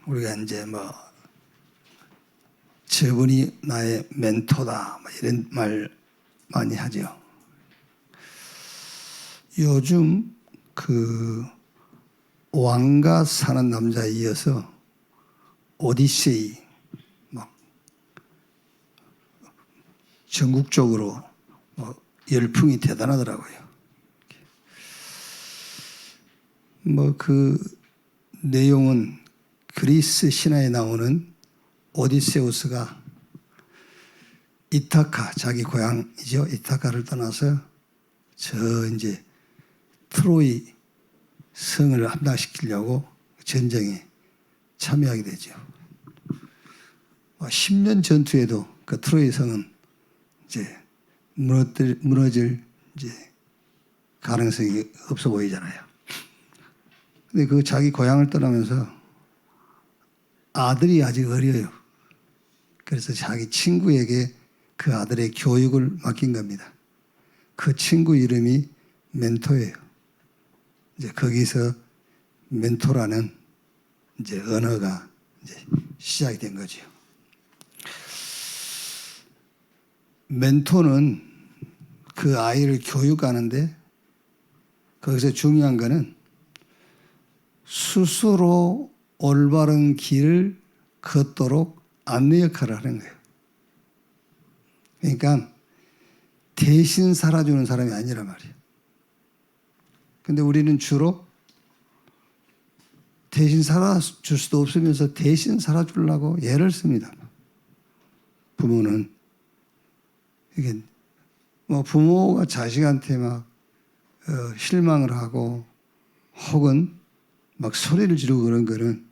우리가 이제 뭐 저분이 나의 멘토다 뭐 이런 말 많이 하죠. 요즘 그 왕가 사는 남자에 이어서 오디세이 막 전국적으로 뭐 열풍이 대단하더라고요. 뭐 그 내용은 그리스 신화에 나오는 오디세우스가 이타카, 자기 고향이죠. 이타카를 떠나서 저 이제 트로이 성을 함락시키려고 전쟁에 참여하게 되죠. 10년 전투에도 그 트로이 성은 이제 무너질 이제 가능성이 없어 보이잖아요. 근데 그 자기 고향을 떠나면서 아들이 아직 어려요. 그래서 자기 친구에게 그 아들의 교육을 맡긴 겁니다. 그 친구 이름이 멘토예요. 이제 거기서 멘토라는 이제 언어가 이제 시작이 된 거죠. 멘토는 그 아이를 교육하는데 거기서 중요한 거는 스스로 올바른 길을 걷도록 안내 역할을 하는 거예요. 그러니까 대신 살아주는 사람이 아니란 말이에요. 근데 우리는 주로 대신 살아줄 수도 없으면서 대신 살아주려고 애를 씁니다. 부모는. 이게 뭐 부모가 자식한테 막 실망을 하고 혹은 막 소리를 지르고 그런 거는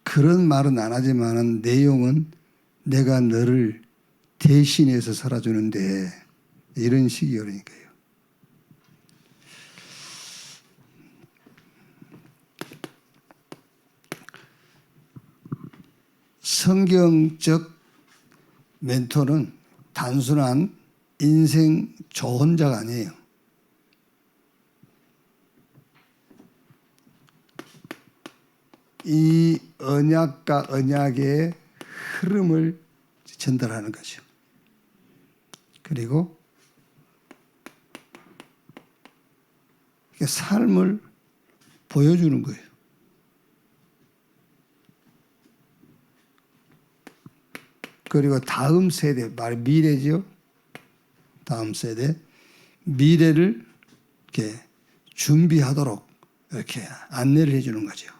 그런 말은 안 하지만은 내용은 내가 너를 대신해서 살아주는데 이런 식이 그러니까요. 성경적 멘토는 단순한 인생 조언자가 아니에요. 이 언약과 언약의 흐름을 전달하는 거죠. 그리고 삶을 보여주는 거예요. 그리고 다음 세대, 말 미래죠. 다음 세대, 미래를 이렇게 준비하도록 이렇게 안내를 해주는 거죠.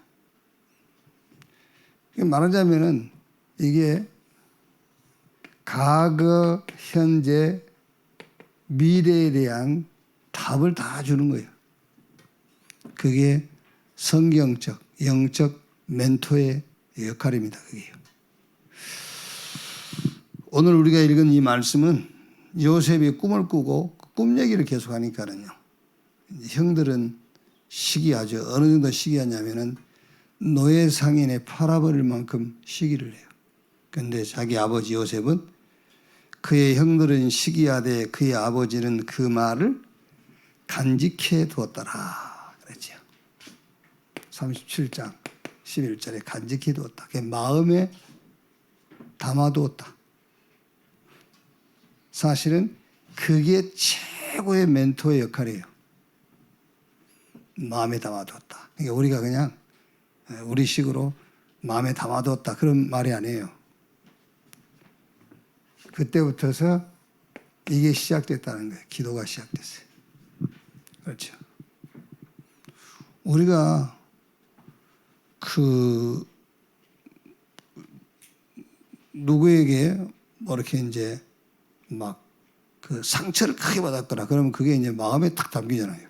말하자면은 이게 과거, 현재, 미래에 대한 답을 다 주는 거예요. 그게 성경적, 영적 멘토의 역할입니다. 그게요. 오늘 우리가 읽은 이 말씀은 요셉이 꿈을 꾸고 꿈 얘기를 계속하니까는요. 형들은 시기하죠. 어느 정도 시기하냐면은 노예 상인에 팔아버릴 만큼 시기를 해요. 그런데 자기 아버지 요셉은 그의 형들은 시기하되 그의 아버지는 그 말을 간직해 두었더라 그랬죠. 37장 11절에 간직해 두었다. 그게 마음에 담아두었다. 사실은 그게 최고의 멘토의 역할이에요. 마음에 담아두었다. 그러니까 우리가 그냥 우리 식으로 마음에 담아두었다 그런 말이 아니에요. 그때부터서 이게 시작됐다는 거예요. 기도가 시작됐어요. 그렇죠. 우리가 그 누구에게 뭐 이렇게 이제 막 그 상처를 크게 받았거나 그러면 그게 이제 마음에 탁 담기잖아요.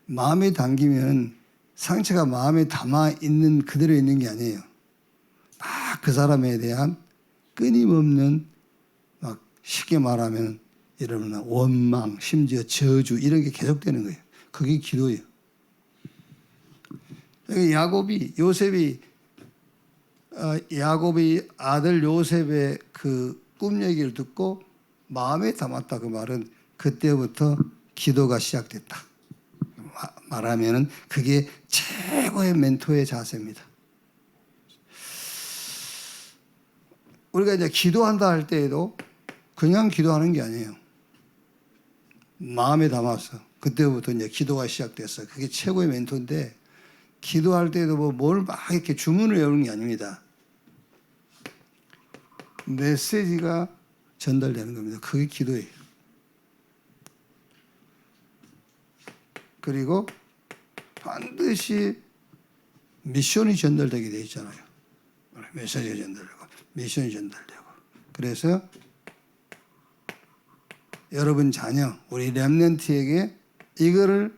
마음에 담기면 상처가 마음에 담아 있는 그대로 있는 게 아니에요. 막 그 사람에 대한 끊임없는 막 쉽게 말하면 이러면 원망, 심지어 저주 이런 게 계속되는 거예요. 그게 기도예요. 야곱이 아들 요셉의 그 꿈 얘기를 듣고 마음에 담았다 그 말은 그때부터 기도가 시작됐다. 말하면은 그게 최고의 멘토의 자세입니다. 우리가 이제 기도한다 할 때에도 그냥 기도하는 게 아니에요. 마음에 담아서 그때부터 이제 기도가 시작됐어요. 그게 최고의 멘토인데 기도할 때도 뭐 뭘 막 이렇게 주문을 외우는 게 아닙니다. 메시지가 전달되는 겁니다. 그게 기도예요. 그리고 반드시 미션이 전달되게 돼 있잖아요. 메시지가 전달되고 미션이 전달되고. 그래서 여러분 자녀, 우리 렘넌트에게 이거를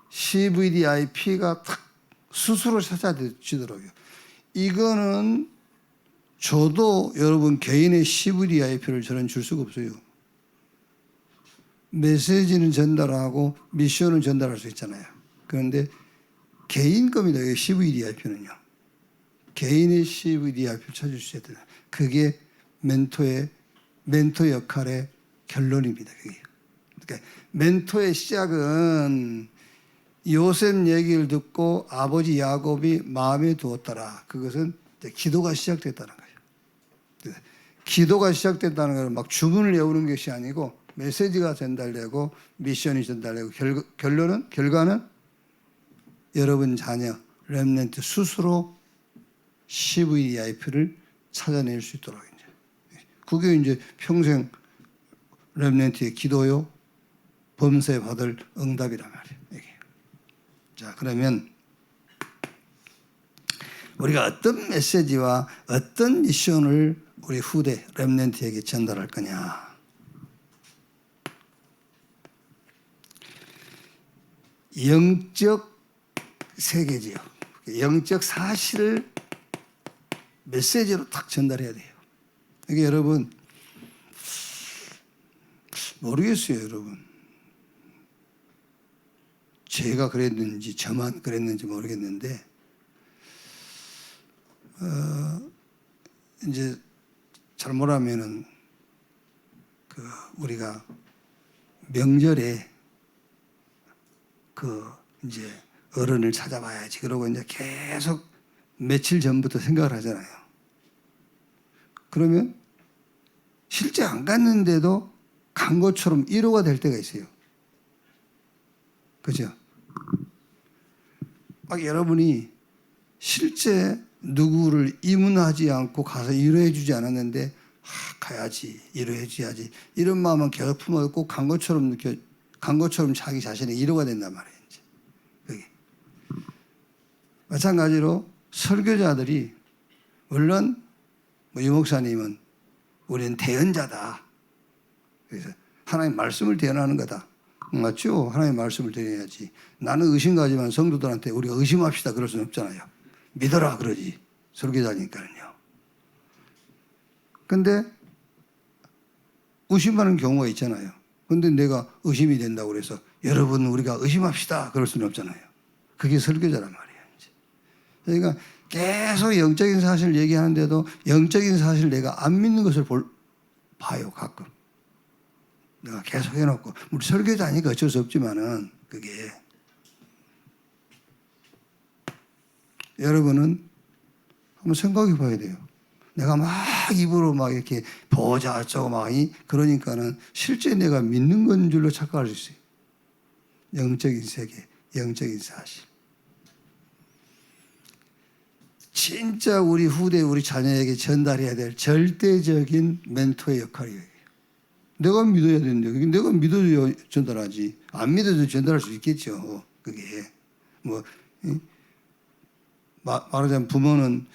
CVDIP가 탁 스스로 찾아지더라고요. 이거는 저도 여러분 개인의 CVDIP를 저는 줄 수가 없어요. 메시지는 전달하고 미션은 전달할 수 있잖아요. 그런데 개인 겁니다. CVDIP는요. 개인의 CVDIP를 찾을 수 있어야 돼요. 그게 멘토 역할의 결론입니다. 그게. 그러니까 멘토의 시작은 요셉 얘기를 듣고 아버지 야곱이 마음에 두었더라. 그것은 기도가 시작됐다는 거예요. 기도가 시작됐다는 것은 막 주문을 외우는 것이 아니고 메시지가 전달되고 미션이 전달되고 결과는 여러분 자녀 렘넌트 스스로 CVIP를 찾아낼 수 있도록 이제 그게 이제 평생 렘넌트의 기도요 범사에 받을 응답이란 말이에요. 이게. 자, 그러면 우리가 어떤 메시지와 어떤 미션을 우리 후대 렘넌트에게 전달할 거냐? 영적 세계지요. 영적 사실을 메시지로 딱 전달해야 돼요. 이게 여러분 모르겠어요, 여러분. 제가 그랬는지 저만 그랬는지 모르겠는데 이제 잘못하면은 우리가 명절에 이제 어른을 찾아봐야지 그러고 이제 계속 며칠 전부터 생각을 하잖아요. 그러면 실제 안 갔는데도 간 것처럼 위로가 될 때가 있어요. 그죠? 막 여러분이 실제 누구를 이문하지 않고 가서 위로해 주지 않았는데 가야지 위로해 줘야지 이런 마음은 계속 품어도 꼭 간 것처럼 간 것처럼 자기 자신의 위로가 된단 말이에요. 이제. 그게. 마찬가지로 설교자들이 물론 유 목사님은 우리는 대언자다. 그래서 하나님 말씀을 대언하는 거다. 맞죠? 하나님 말씀을 대언해야지. 나는 의심가지만 성도들한테 우리가 의심합시다 그럴 수는 없잖아요. 믿어라 그러지. 설교자니까는요. 근데 의심하는 경우가 있잖아요. 근데 내가 의심이 된다고 그래서 여러분 우리가 의심합시다 그럴 수는 없잖아요. 그게 설교자란 말이에요. 이제. 그러니까 계속 영적인 사실을 얘기하는데도 영적인 사실을 내가 안 믿는 것을 봐요 가끔. 내가 계속 해놓고 우리 설교자니까 어쩔 수 없지만은 그게 여러분은 한번 생각해 봐야 돼요. 내가 막 입으로 막 이렇게 보자 어쩌고 막 그러니까는 실제 내가 믿는 건 줄로 착각할 수 있어요. 영적인 세계, 영적인 사실. 진짜 우리 후대 우리 자녀에게 전달해야 될 절대적인 멘토의 역할이에요. 내가 믿어야 되는데 내가 믿어야 전달하지. 안 믿어도 전달할 수 있겠죠. 그게 뭐 말하자면 부모는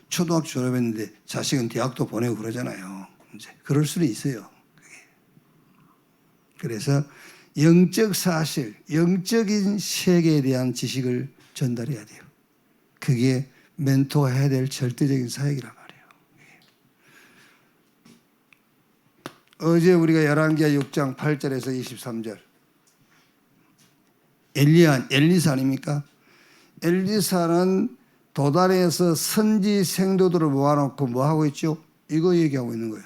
초등학교 졸업했는데 자식은 대학도 보내고 그러잖아요. 이제 그럴 수는 있어요. 그게. 그래서 영적 사실, 영적인 세계에 대한 지식을 전달해야 돼요. 그게 멘토가 해야 될 절대적인 사역이란 말이에요. 어제 우리가 열왕기하 6장 8절에서 23절 엘리사 아닙니까? 엘리사는 도단에서 선지 생도들을 모아놓고 뭐 하고 있죠? 이거 얘기하고 있는 거예요.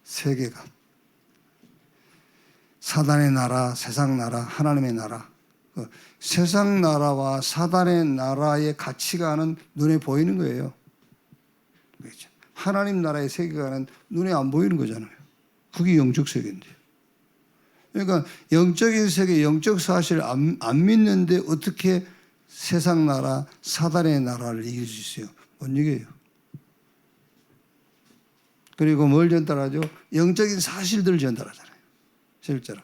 세계가 사단의 나라, 세상 나라, 하나님의 나라 세상 나라와 사단의 나라의 가치관은 눈에 보이는 거예요. 그렇죠? 하나님 나라의 세계관은 눈에 안 보이는 거잖아요. 그게 영적 세계인데. 그러니까 영적인 세계, 영적 사실을 안 믿는데 어떻게 세상 나라, 사단의 나라를 이길 수 있어요? 못 이겨요. 그리고 뭘 전달하죠? 영적인 사실들을 전달하잖아요. 실제로.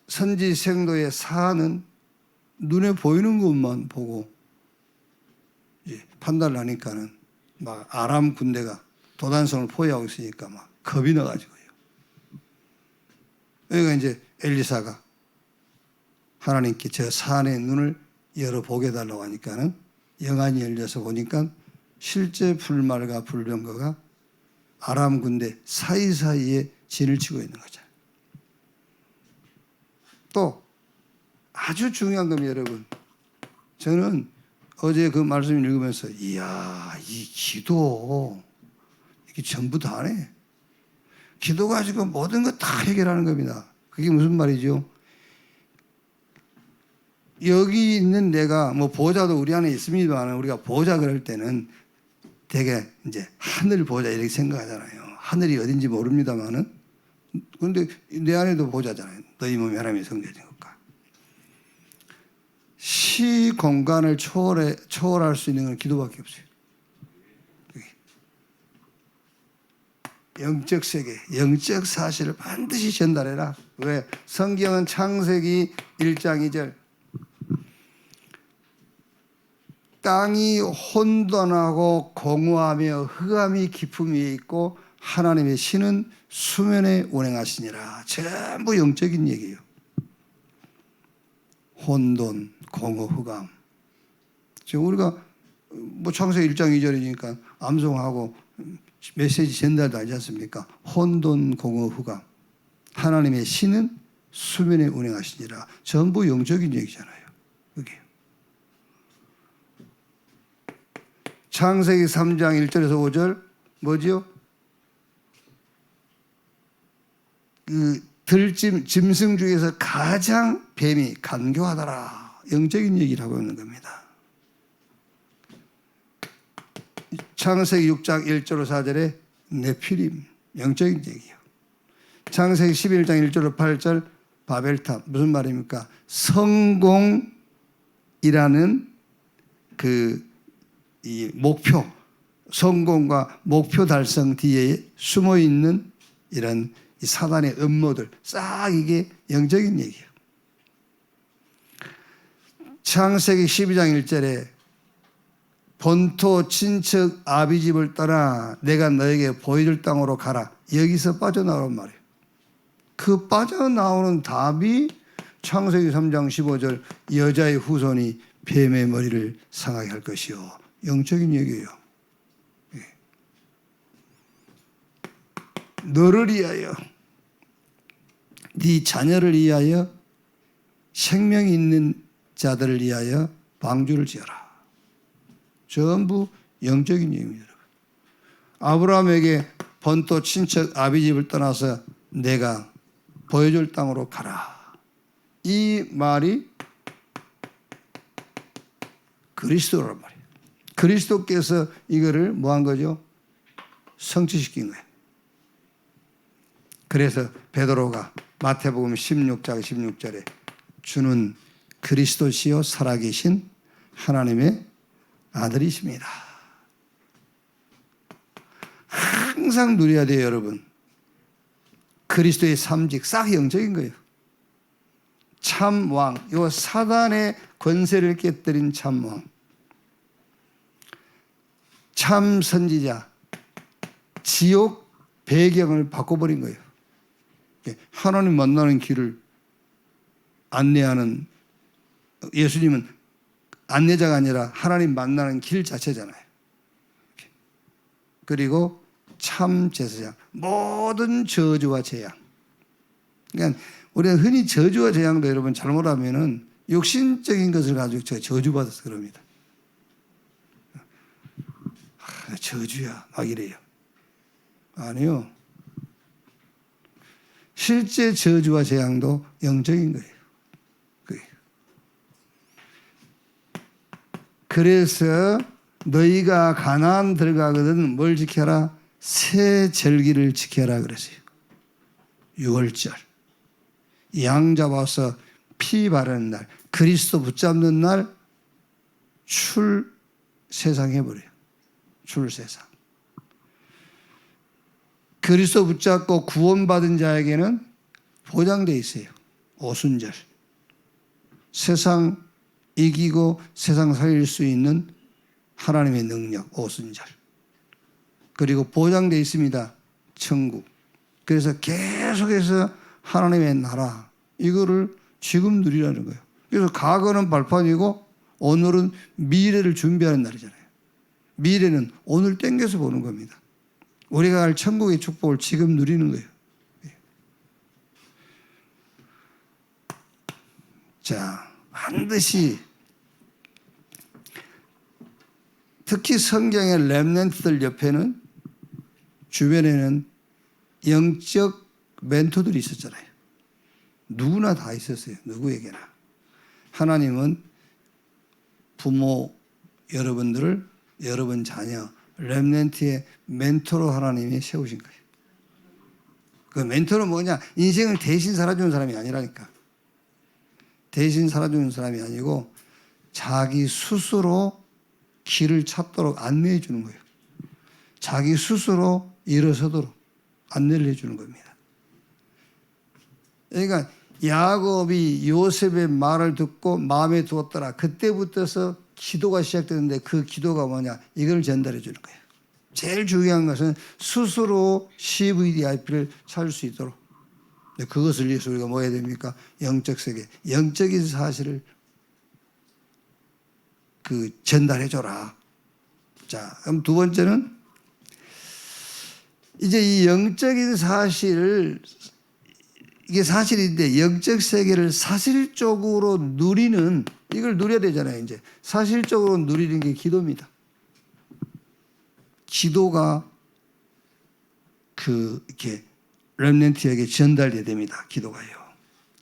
선지생도의 사안은 눈에 보이는 것만 보고 판단을 하니까는 막 아람 군대가 도단성을 포위하고 있으니까 막 겁이 나가지고요. 여기가 이제 엘리사가 하나님께 저 사안의 눈을 열어보게 달라고 하니까는 영안이 열려서 보니까 실제 불말과 불병거가 아람 군대 사이사이에 진을 치고 있는 거죠. 또 아주 중요한 겁니다, 여러분. 저는 어제 그 말씀을 읽으면서 이야, 이 기도 이게 전부 다네. 기도 가지고 모든 거 다 해결하는 겁니다. 그게 무슨 말이죠? 여기 있는 내가 뭐 보호자도 우리 안에 있습니다만 우리가 보호자 그럴 때는 되게 이제 하늘 보호자 이렇게 생각하잖아요. 하늘이 어딘지 모릅니다만은 그런데 내 안에도 보호자잖아요. 너희 몸이 하나님의 성전인 것과 시 공간을 초월할 수 있는 건 기도밖에 없어요. 영적 세계, 영적 사실을 반드시 전달해라. 왜? 성경은 창세기 1장 2절 땅이 혼돈하고 공허하며 흑암이 깊음 위에 있고 하나님의 신은 수면에 운행하시니라. 전부 영적인 얘기예요. 혼돈, 공허, 흑암. 지금 우리가 뭐 창세기 1장 2절이니까 암송하고 메시지 전달도 하지 않습니까? 혼돈, 공허, 흑암. 하나님의 신은 수면에 운행하시니라. 전부 영적인 얘기잖아요. 그게. 창세기 3장 1절에서 5절 뭐지요? 그 짐승 중에서 가장 뱀이 간교하더라. 영적인 얘기를 하고 있는 겁니다. 창세기 6장 1절로 4절에 네피림, 영적인 얘기요. 창세기 11장 1절로 8절 바벨탑, 무슨 말입니까? 성공이라는 이 목표, 성공과 목표 달성 뒤에 숨어 있는 이런 이 사단의 음모들, 싹 이게 영적인 얘기예요. 창세기 12장 1절에 본토 친척 아비집을 떠나 내가 너에게 보여줄 땅으로 가라. 여기서 빠져나오란 말이에요. 그 빠져나오는 답이 창세기 3장 15절 여자의 후손이 뱀의 머리를 상하게 할 것이요. 영적인 얘기예요. 너를 위하여 네 자녀를 위하여 생명이 있는 자들을 위하여 방주를 지어라. 전부 영적인 얘기입니다. 아브라함에게 본토 친척 아비집을 떠나서 내가 보여줄 땅으로 가라. 이 말이 그리스도란 말이에요. 그리스도께서 이거를 뭐 한 거죠? 성취시킨 거예요. 그래서 베드로가 마태복음 16장 16절에 주는 그리스도시요 살아계신 하나님의 아들이십니다. 항상 누려야 돼요, 여러분. 그리스도의 삼직 싹 영적인 거예요. 참왕, 요 사단의 권세를 깨뜨린 참왕, 참 선지자, 지옥 배경을 바꿔버린 거예요. 하나님 만나는 길을 안내하는, 예수님은 안내자가 아니라 하나님 만나는 길 자체잖아요. 그리고 참 제사장, 모든 저주와 재앙. 그러니까 우리가 흔히 저주와 재앙도 여러분 잘못하면은 육신적인 것을 가지고 저주받아서 그럽니다. 저주야 막 이래요. 아니요. 실제 저주와 재앙도 영적인 거예요. 그래서 너희가 가나안 들어가거든 뭘 지켜라? 새 절기를 지켜라 그랬어요. 6월절. 양 잡아서 피 바르는 날, 그리스도 붙잡는 날 출세상 해버려요. 출세상. 그리스도 붙잡고 구원받은 자에게는 보장되어 있어요. 오순절. 세상 이기고 세상 살릴 수 있는 하나님의 능력, 오순절. 그리고 보장되어 있습니다. 천국. 그래서 계속해서 하나님의 나라, 이거를 지금 누리라는 거예요. 그래서 과거는 발판이고 오늘은 미래를 준비하는 날이잖아요. 미래는 오늘 땡겨서 보는 겁니다. 우리가 갈 천국의 축복을 지금 누리는 거예요. 자, 반드시 특히 성경의 렘넌트들 옆에는 주변에는 영적 멘토들이 있었잖아요. 누구나 다 있었어요. 누구에게나. 하나님은 부모 여러분들을 여러분 자녀 렘넌트의 멘토로 하나님이 세우신 거예요. 그 멘토는 뭐냐? 인생을 대신 살아주는 사람이 아니라니까. 대신 살아주는 사람이 아니고 자기 스스로 길을 찾도록 안내해 주는 거예요. 자기 스스로 일어서도록 안내를 해주는 겁니다. 그러니까 야곱이 요셉의 말을 듣고 마음에 두었더라. 그때부터서 기도가 시작되는데 그 기도가 뭐냐? 이걸 전달해 주는 거예요. 제일 중요한 것은 스스로 CVDIP를 찾을 수 있도록. 그것을 위해서 우리가 뭐 해야 됩니까? 영적 세계, 영적인 사실을 전달해 줘라. 자, 그럼 두 번째는 이제 이 영적인 사실을, 이게 사실인데 영적 세계를 사실적으로 누리는, 이걸 누려야 되잖아요. 이제 사실적으로 누리는 게 기도입니다. 기도가 이렇게 렘넌트에게 전달돼야 됩니다. 기도가요.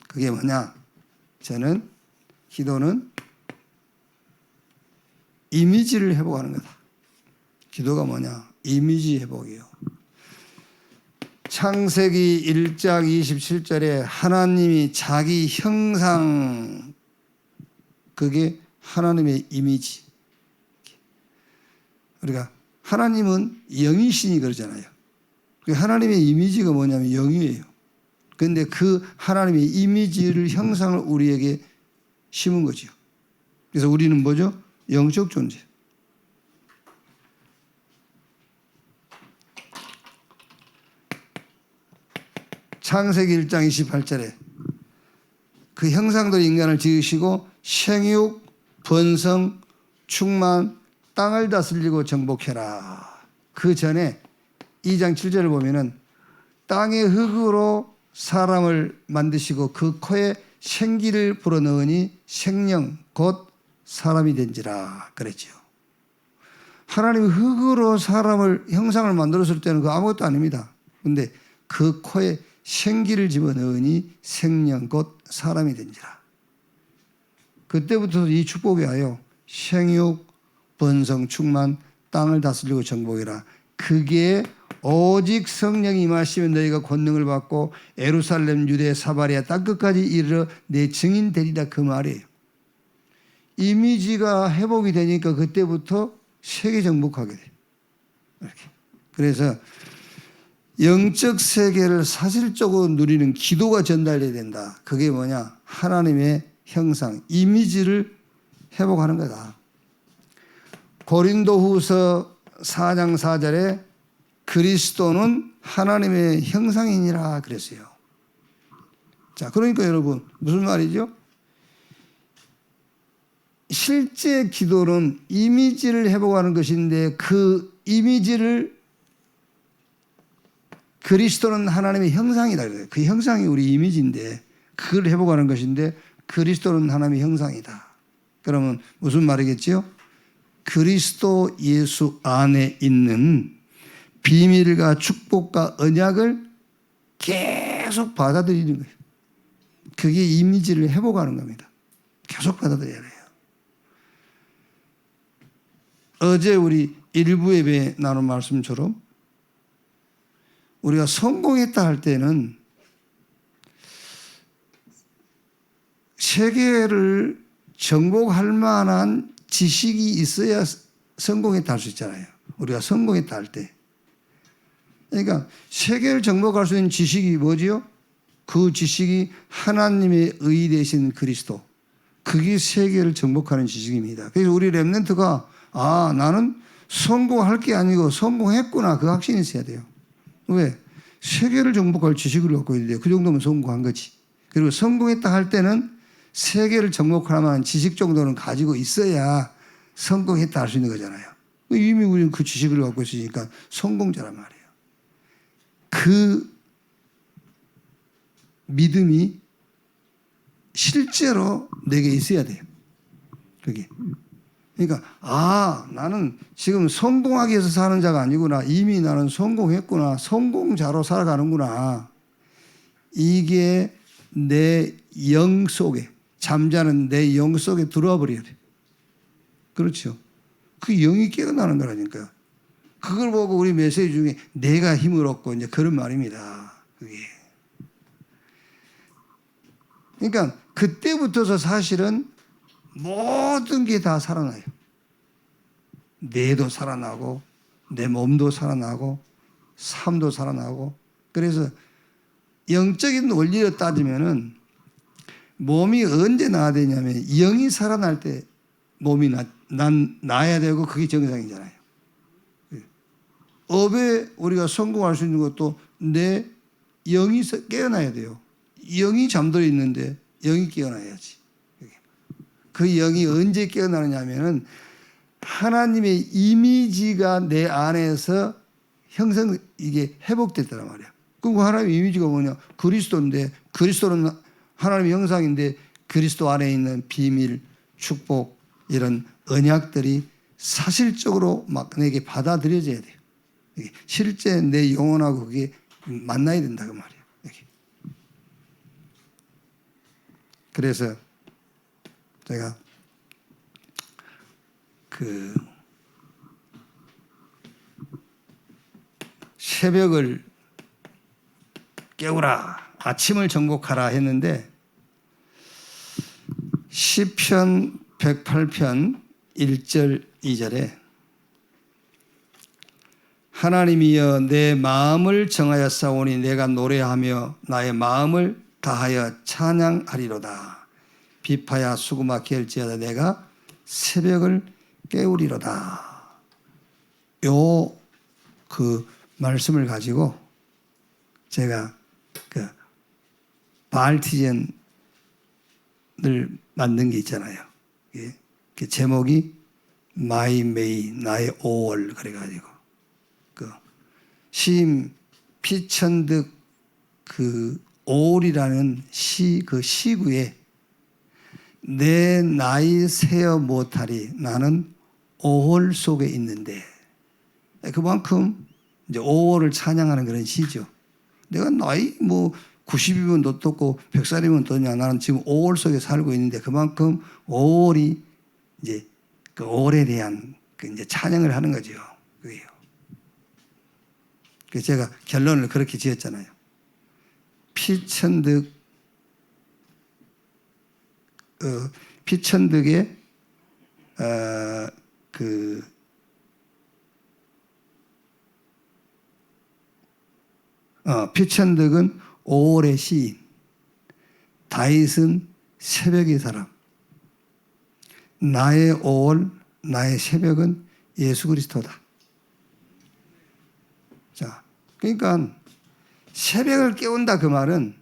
그게 뭐냐? 저는 기도는 이미지를 회복하는 거다. 기도가 뭐냐? 이미지 회복이에요. 창세기 1장 27절에 하나님이 자기 형상, 그게 하나님의 이미지. 우리가 하나님은 영이시니 그러잖아요. 하나님의 이미지가 뭐냐면 영이에요. 그런데 그 하나님의 이미지를, 형상을 우리에게 심은 거죠. 그래서 우리는 뭐죠? 영적 존재. 창세기 1장 28절에 그 형상대로 인간을 지으시고 생육, 번성, 충만, 땅을 다스리고 정복해라. 그 전에 2장 7절을 보면은 땅의 흙으로 사람을 만드시고 그 코에 생기를 불어넣으니 생명 곧 사람이 된지라 그랬죠. 하나님이 흙으로 사람을 형상을 만들었을 때는 그 아무것도 아닙니다. 근데 그 코에 생기를 집어넣으니 생명 곧 사람이 된지라. 그때부터 이 축복이 와요. 생육, 번성, 충만, 땅을 다스리고 정복이라. 그게 오직 성령이 임하시면 너희가 권능을 받고 예루살렘, 유대, 사마리아 땅끝까지 이르러 내 증인 되리라. 그 말이에요. 이미지가 회복이 되니까 그때부터 세계 정복하게 돼요. 이렇게. 그래서 영적 세계를 사실적으로 누리는 기도가 전달돼야 된다. 그게 뭐냐? 하나님의 형상, 이미지를 회복하는 거다. 고린도후서 4장 4절에 그리스도는 하나님의 형상이니라 그랬어요. 자, 그러니까 여러분 무슨 말이죠? 실제 기도는 이미지를 회복하는 것인데 그 이미지를 그리스도는 하나님의 형상이다. 그 형상이 우리 이미지인데 그걸 회복하는 것인데 그리스도는 하나님의 형상이다. 그러면 무슨 말이겠죠? 그리스도 예수 안에 있는 비밀과 축복과 언약을 계속 받아들이는 거예요. 그게 이미지를 회복하는 겁니다. 계속 받아들여야 해요. 어제 우리 일부 예배 나눈 말씀처럼 우리가 성공했다 할 때는 세계를 정복할 만한 지식이 있어야 성공했다 할 수 있잖아요. 우리가 성공했다 할 때. 그러니까 세계를 정복할 수 있는 지식이 뭐지요? 그 지식이 하나님의 의 되신 그리스도. 그게 세계를 정복하는 지식입니다. 그래서 우리 렘넌트가 나는 성공할 게 아니고 성공했구나 그 확신이 있어야 돼요. 왜? 세계를 정복할 지식을 갖고 있는데 그 정도면 성공한 거지. 그리고 성공했다 할 때는 세계를 정복할 만한 지식 정도는 가지고 있어야 성공했다 할 수 있는 거잖아요. 이미 우리는 그 지식을 갖고 있으니까 성공자란 말이에요. 그 믿음이 실제로 내게 있어야 돼요. 그게. 그러니까 나는 지금 성공하기 위해서 사는 자가 아니구나. 이미 나는 성공했구나. 성공자로 살아가는구나. 이게 내 영 속에 잠자는 내 영 속에 들어와 버려야 돼. 그렇죠. 그 영이 깨어나는 거라니까요. 그걸 보고 우리 메시지 중에 내가 힘을 얻고 이제 그런 말입니다. 그게. 그러니까 그때부터서 사실은 모든 게 다 살아나요. 뇌도 살아나고 내 몸도 살아나고 삶도 살아나고. 그래서 영적인 원리로 따지면은 몸이 언제 나야 되냐면 영이 살아날 때 몸이 나야 되고 그게 정상이잖아요. 업에 우리가 성공할 수 있는 것도 내 영이 깨어나야 돼요. 영이 잠들어 있는데 영이 깨어나야지. 그 영이 언제 깨어나느냐 하면은 하나님의 이미지가 내 안에서 이게 회복됐단 말이야. 그럼 하나님의 이미지가 뭐냐? 그리스도인데 그리스도는 하나님의 형상인데 그리스도 안에 있는 비밀, 축복 이런 언약들이 사실적으로 막 내게 받아들여져야 돼요. 실제 내 영혼하고 그게 만나야 된다 그 말이에요. 그래서 제가 그 새벽을 깨우라 아침을 정복하라 했는데 시편 108편 1절 2절에 하나님이여 내 마음을 정하여 싸우니 내가 노래하며 나의 마음을 다하여 찬양하리로다. 비파야 수구마 결지하다 내가 새벽을 깨우리로다. 그 말씀을 가지고 제가 그 바알티전을 만든 게 있잖아요. 그 제목이 마이 메이 나의 5월 그래가지고 그 시인 피천득 그 5월이라는 그 시구에 내 나이 세어 못하리 나는 5월 속에 있는데 그만큼 이제 5월을 찬양하는 그런 시죠. 내가 나이 뭐 90이면 어떻고 100살이면 어떠냐 나는 지금 5월 속에 살고 있는데 그만큼 5월이 이제 그 5월에 대한 그 이제 찬양을 하는 거죠. 그게요. 그래서 제가 결론을 그렇게 지었잖아요. 피천득의 피천득은 5월의 시인, 다윗은 새벽의 사람. 나의 5월, 나의 새벽은 예수 그리스도다. 자, 그러니까 새벽을 깨운다 그 말은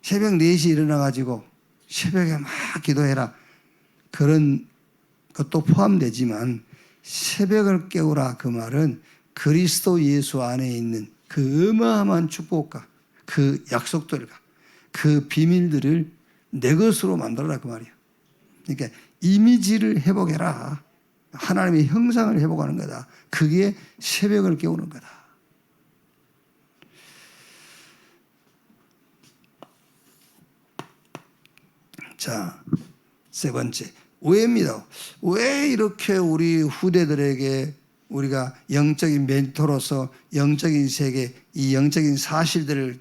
새벽 4시 일어나가지고 새벽에 막 기도해라. 그런 것도 포함되지만 새벽을 깨우라 그 말은 그리스도 예수 안에 있는 그 어마어마한 축복과 그 약속들과 그 비밀들을 내 것으로 만들어라 그 말이야. 그러니까 이미지를 회복해라. 하나님의 형상을 회복하는 거다. 그게 새벽을 깨우는 거다. 자, 세 번째. 오해입니다. 왜 이렇게 우리 후대들에게 우리가 영적인 멘토로서 영적인 세계, 이 영적인 사실들을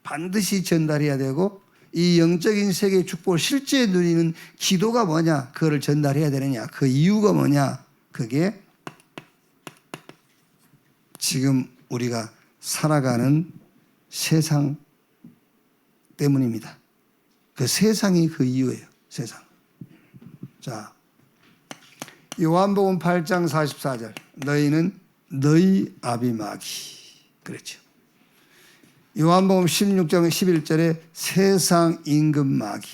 반드시 전달해야 되고 이 영적인 세계의 축복을 실제 누리는 기도가 뭐냐, 그거를 전달해야 되느냐, 그 이유가 뭐냐, 그게 지금 우리가 살아가는 세상 때문입니다. 그 세상이 그 이유예요. 세상. 자, 요한복음 8장 44절. 너희는 너희 아비 마귀. 그랬죠. 요한복음 16장 11절에 세상 임금 마귀.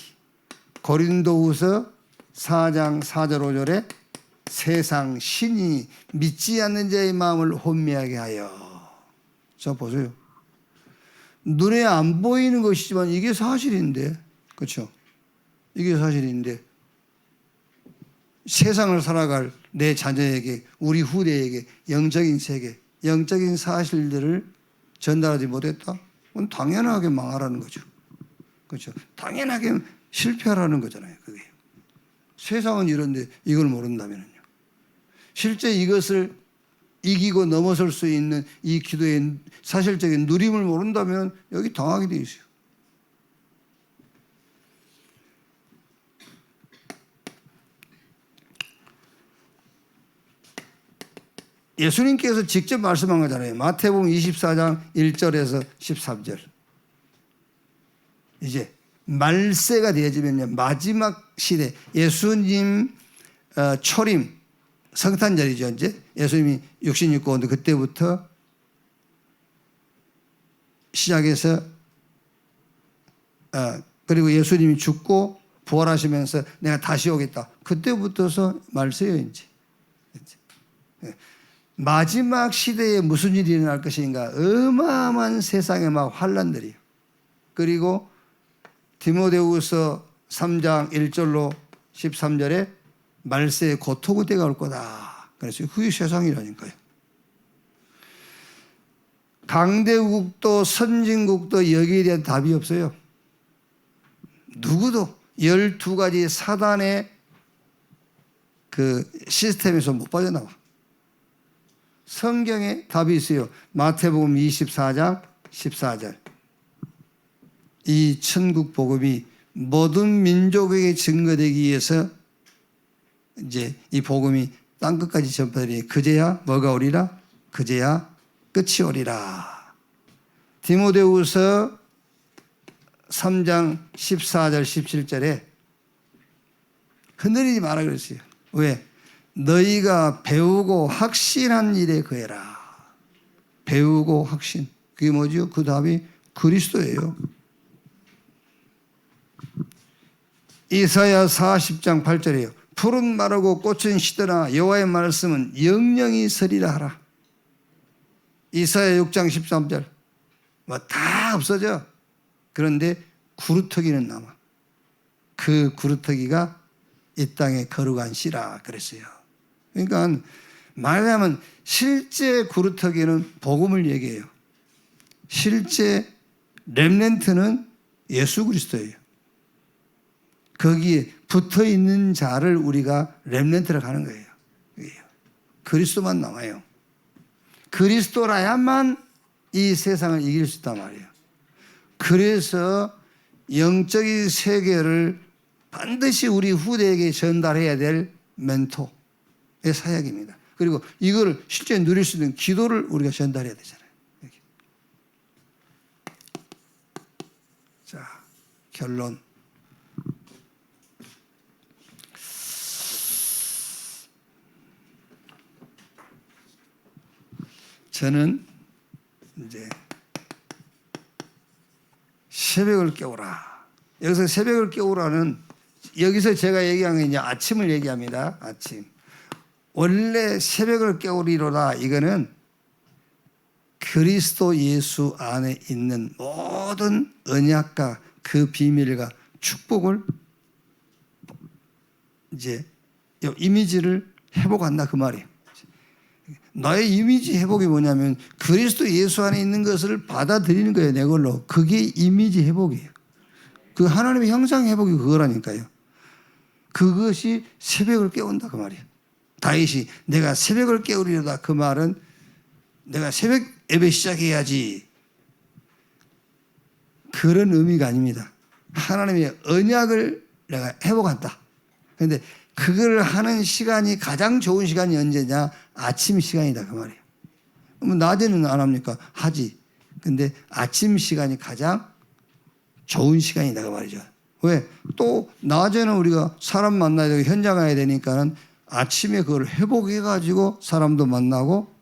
고린도후서 4장 4절 5절에 세상 신이 믿지 않는 자의 마음을 혼미하게 하여. 자, 보세요. 눈에 안 보이는 것이지만 이게 사실인데, 그렇죠? 이게 사실인데 세상을 살아갈 내 자녀에게, 우리 후대에게 영적인 세계, 영적인 사실들을 전달하지 못했다? 그건 당연하게 망하라는 거죠. 그렇죠? 당연하게 실패하라는 거잖아요. 그게. 세상은 이런데 이걸 모른다면요. 실제 이것을 이기고 넘어설 수 있는 이 기도의 사실적인 누림을 모른다면 여기 당하게 돼 있어요. 예수님께서 직접 말씀한 거잖아요. 마태복음 24장 1절에서 13절. 이제 말세가 되어지면요, 마지막 시대, 예수님 초림 성탄절이죠. 이제 예수님이 육신 입고 온데 그때부터 시작해서 그리고 예수님이 죽고 부활하시면서 내가 다시 오겠다. 그때부터서 말세요. 이제 마지막 시대에 무슨 일이 일어날 것인가? 어마어마한 세상의 막 환란들이요. 그리고 디모데후서 3장 1절로 13절에 말세의 고통의 때가 올 거다. 그래서 그게 세상이라니까요. 강대국도 선진국도 여기에 대한 답이 없어요. 누구도 12가지 사단의 그 시스템에서 못 빠져나와. 성경에 답이 있어요. 마태복음 24장 14절. 이 천국 복음이 모든 민족에게 증거되기 위해서 이제 이 복음이 땅끝까지 전파되니 그제야 뭐가 오리라? 그제야 끝이 오리라. 디모데후서 3장 14절 17절에 흔들리지 마라 그랬어요. 왜? 너희가 배우고 확신한 일에 거해라. 배우고 확신. 그게 뭐죠? 그 답이 그리스도예요. 이사야 40장 8절이에요. 푸른 마르고 꽃은 시드나 여호와의 말씀은 영영이 서리라 하라. 이사야 6장 13절. 뭐 다 없어져. 그런데 구루터기는 남아. 그 구루터기가 이 땅에 거룩한 씨라 그랬어요. 그러니까 말하자면 실제 구루터기는 복음을 얘기해요. 실제 렘넌트는 예수 그리스도예요. 거기에 붙어 있는 자를 우리가 렘넌트라고 하는 거예요. 그리스도만 남아요. 그리스도라야만 이 세상을 이길 수 있단 말이에요. 그래서 영적인 세계를 반드시 우리 후대에게 전달해야 될 멘토의 사역입니다. 그리고 이걸 실제 누릴 수 있는 기도를 우리가 전달해야 되잖아요. 이렇게. 자, 결론. 저는 이제 새벽을 깨우라. 여기서 새벽을 깨우라는 여기서 제가 얘기한 게 이제 아침을 얘기합니다. 아침. 원래 새벽을 깨우리로다. 이거는 그리스도 예수 안에 있는 모든 언약과 그 비밀과 축복을 이제 이미지를 회복한다 그 말이에요. 나의 이미지 회복이 뭐냐면 그리스도 예수 안에 있는 것을 받아들이는 거예요. 내 걸로. 그게 이미지 회복이에요. 그 하나님의 형상 회복이 그거라니까요. 그것이 새벽을 깨운다 그 말이야. 다윗이 내가 새벽을 깨우리로다 그 말은 내가 새벽 예배 시작해야지 그런 의미가 아닙니다. 하나님의 언약을 내가 회복한다. 그런데 그걸 하는 시간이 가장 좋은 시간이 언제냐? 아침 시간이다 그 말이에요. 그럼 낮에는 안 합니까? 하지. 근데 아침 시간이 가장 좋은 시간이다 그 말이죠. 왜? 또 낮에는 우리가 사람 만나야 되고 현장 가야 되니까는 아침에 그걸 회복해 가지고 사람도 만나고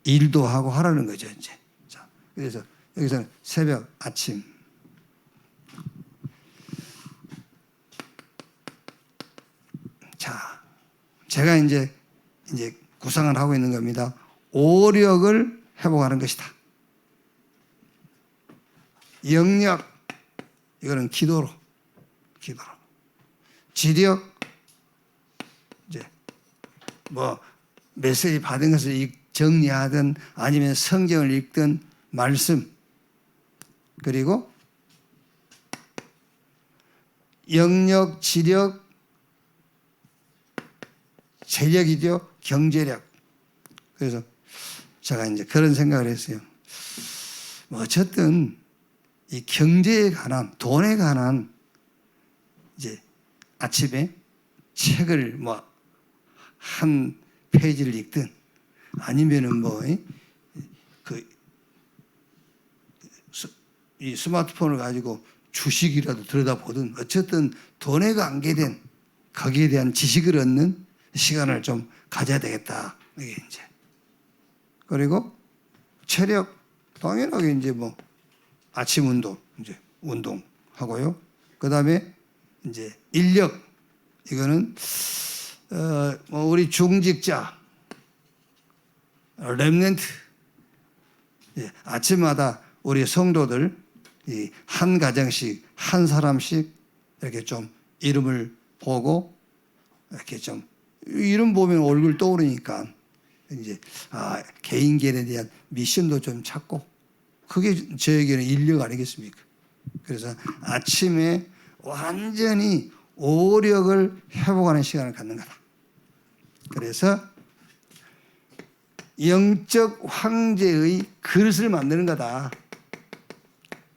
일도 하고 하라는 거죠 이제. 자, 그래서 여기서는 새벽, 아침. 자, 제가 이제 구상을 하고 있는 겁니다. 오력을 회복하는 것이다. 영력, 이거는 기도로. 지력, 이제 뭐 메시지 받은 것을 정리하든 아니면 성경을 읽든 말씀, 그리고 영력, 지력, 재력이죠. 경제력. 그래서 제가 이제 그런 생각을 했어요. 뭐 어쨌든 이 경제에 관한, 돈에 관한 이제 아침에 책을 뭐 한 페이지를 읽든 아니면은 뭐 이 스마트폰을 가지고 주식이라도 들여다보든 어쨌든 돈에 관계된 거기에 대한 지식을 얻는 시간을 좀 가져야 되겠다. 이게 이제. 그리고 체력, 당연하게 이제 뭐 아침 운동, 이제 운동하고요. 그 다음에 이제 인력, 이거는 뭐 우리 중직자, 렘넌트, 아침마다 우리 성도들 한 가정씩 한 사람씩 이렇게 좀 이름을 보고 이렇게 좀 이름 보면 얼굴 떠오르니까 이제 개인계에 대한 미션도 좀 찾고 그게 저에게는 인력 아니겠습니까? 그래서 아침에 완전히 오력을 회복하는 시간을 갖는 거다. 그래서 영적 황제의 그릇을 만드는 거다.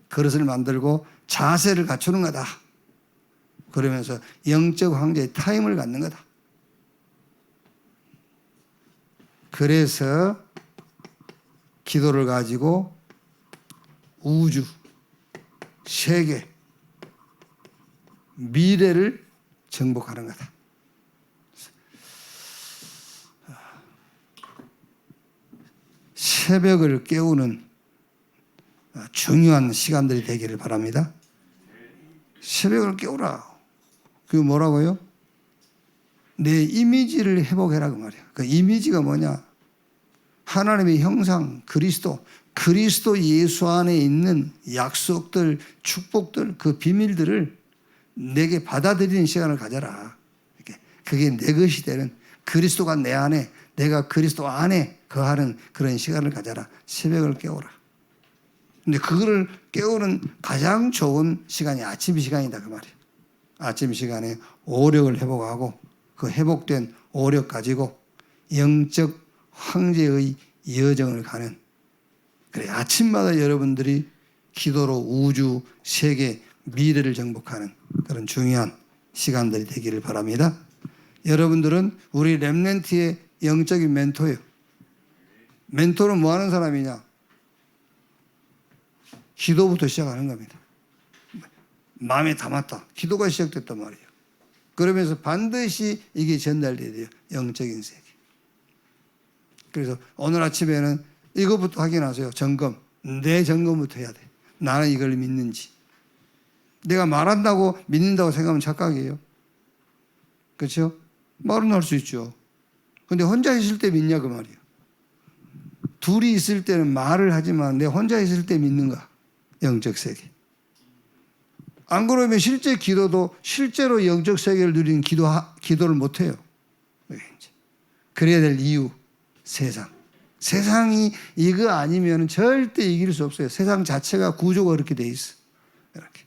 그릇을 만들고 자세를 갖추는 거다. 그러면서 영적 황제의 타임을 갖는 거다. 그래서 기도를 가지고 우주, 세계, 미래를 정복하는 거다. 새벽을 깨우는 중요한 시간들이 되기를 바랍니다. 새벽을 깨우라. 그게 뭐라고요? 내 이미지를 회복해라 그 말이야. 그 이미지가 뭐냐? 하나님의 형상, 그리스도 예수 안에 있는 약속들, 축복들, 그 비밀들을 내게 받아들이는 시간을 가져라. 그게 내 것이 되는 그리스도가 내 안에, 내가 그리스도 안에 거하는 그런 시간을 가져라. 새벽을 깨우라. 근데 그거를 깨우는 가장 좋은 시간이 아침 시간이다 그 말이에요. 아침 시간에 오력을 회복하고 그 회복된 오력 가지고 영적 황제의 여정을 가는, 그래 아침마다 여러분들이 기도로 우주, 세계, 미래를 정복하는 그런 중요한 시간들이 되기를 바랍니다. 여러분들은 우리 렘넌트의 영적인 멘토예요. 멘토는 뭐 하는 사람이냐? 기도부터 시작하는 겁니다. 마음에 담았다. 기도가 시작됐단 말이에요. 그러면서 반드시 이게 전달돼야 돼요. 영적인 세계. 그래서 오늘 아침에는 이것부터 확인하세요. 점검. 내 점검부터 해야 돼. 나는 이걸 믿는지. 내가 말한다고 믿는다고 생각하면 착각이에요. 그렇죠? 말은 할 수 있죠. 근데 혼자 있을 때 믿냐 그 말이에요. 둘이 있을 때는 말을 하지만 내 혼자 있을 때 믿는가? 영적 세계. 안 그러면 실제 기도도 실제로 영적 세계를 누리는 기도를 못 해요. 그래야 될 이유, 세상. 세상이 이거 아니면 절대 이길 수 없어요. 세상 자체가 구조가 그렇게 돼 있어. 이렇게.